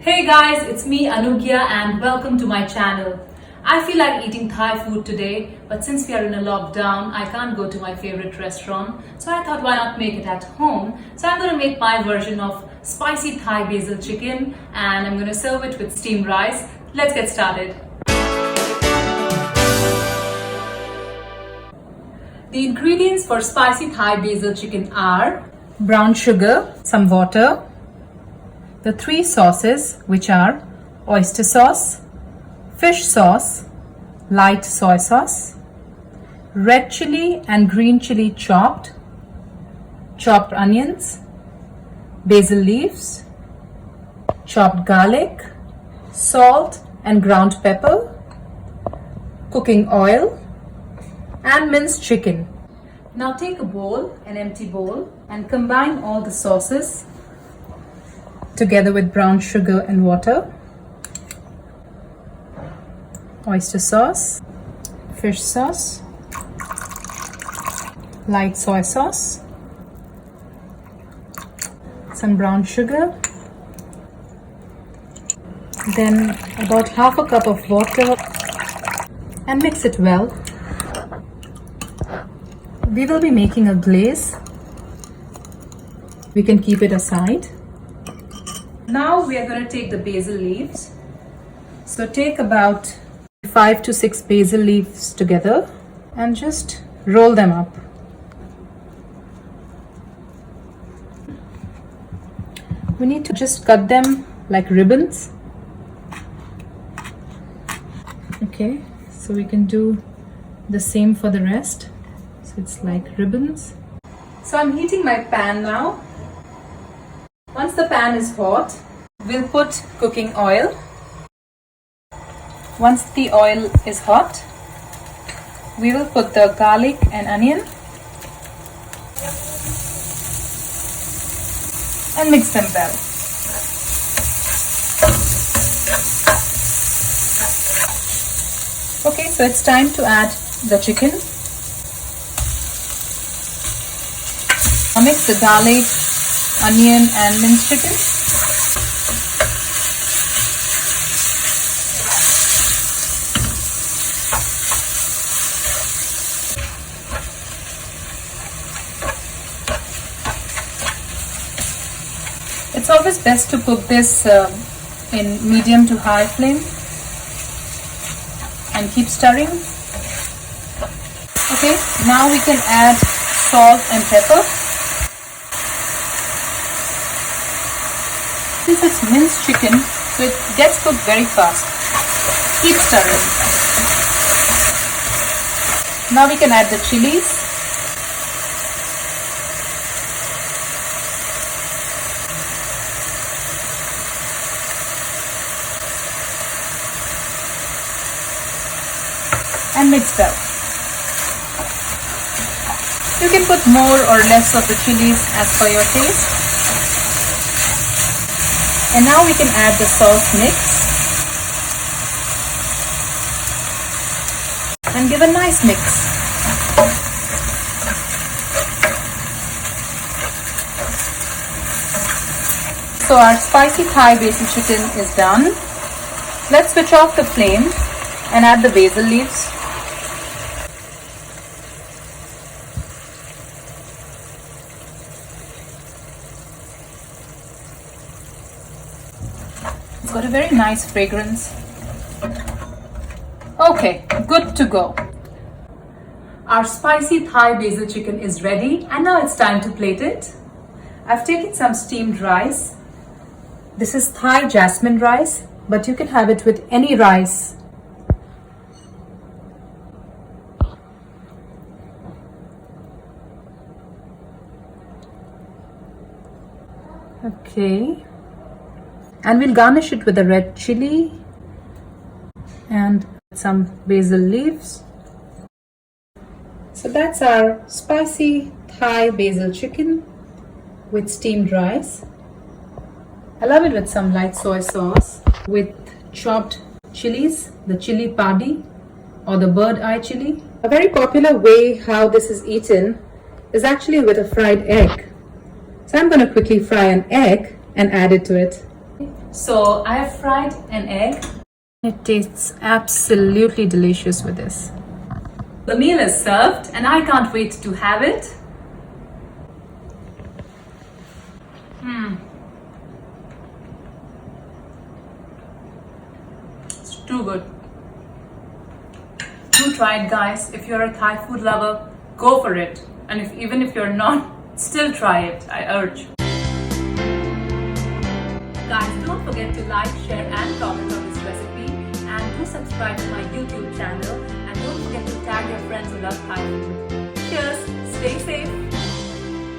Hey guys, it's me Anugya and welcome to my channel. I feel like eating Thai food today, but since we are in a lockdown, I can't go to my favorite restaurant. So I thought why not make it at home? So I'm going to make my version of spicy Thai basil chicken and I'm going to serve it with steamed rice. Let's get started. The ingredients for spicy Thai basil chicken are brown sugar, some water, the three sauces, which are oyster sauce, fish sauce, light soy sauce, red chili and green chili chopped onions, basil leaves, chopped garlic, salt and ground pepper, cooking oil, and minced chicken. Now take a bowl, an empty bowl, and combine all the sauces together with brown sugar and water, oyster sauce, fish sauce, light soy sauce, some brown sugar, then about half a cup of water, and mix it well. We will be making a glaze. We can keep it aside. Now we are going to take the basil leaves. So take about 5 to 6 basil leaves together and just roll them up. We need to just cut them like ribbons. Okay, so we can do the same for the rest. So it's like ribbons. So I'm heating my pan now. Once the pan is hot, we'll put cooking oil. Once the oil is hot, we will put the garlic and onion and mix them well. Okay, so it's time to add the chicken. I'll mix the garlic, onion and minced chicken. It's always best to cook this in medium to high flame and keep stirring. Okay, now we can add salt and pepper. Since it's minced chicken, so it gets cooked very fast. Keep stirring. Now we can add the chilies. And mix well. You can put more or less of the chilies as per your taste. And now we can add the sauce mix and give a nice mix. So our spicy Thai basil chicken is done. Let's switch off the flame and add the basil leaves. It's got a very nice fragrance. Okay, good to go. Our spicy Thai basil chicken is ready and now it's time to plate it. I've taken some steamed rice. This is Thai jasmine rice, but you can have it with any rice. Okay. And we'll garnish it with a red chili and some basil leaves. So that's our spicy Thai basil chicken with steamed rice. I love it with some light soy sauce with chopped chilies, the Chilli Padi or the bird eye chili. A very popular way how this is eaten is actually with a fried egg. So I'm going to quickly fry an egg and add it to it. So I have fried an egg. It tastes absolutely delicious with this. The meal is served and I can't wait to have it. It's too good. Do try it, guys. If you're a Thai food lover, go for it. And even if you're not, still try it, I urge. Guys, don't forget to like, share and comment on this recipe, and do subscribe to my YouTube channel, and don't forget to tag your friends who love Thai food. Cheers, stay safe.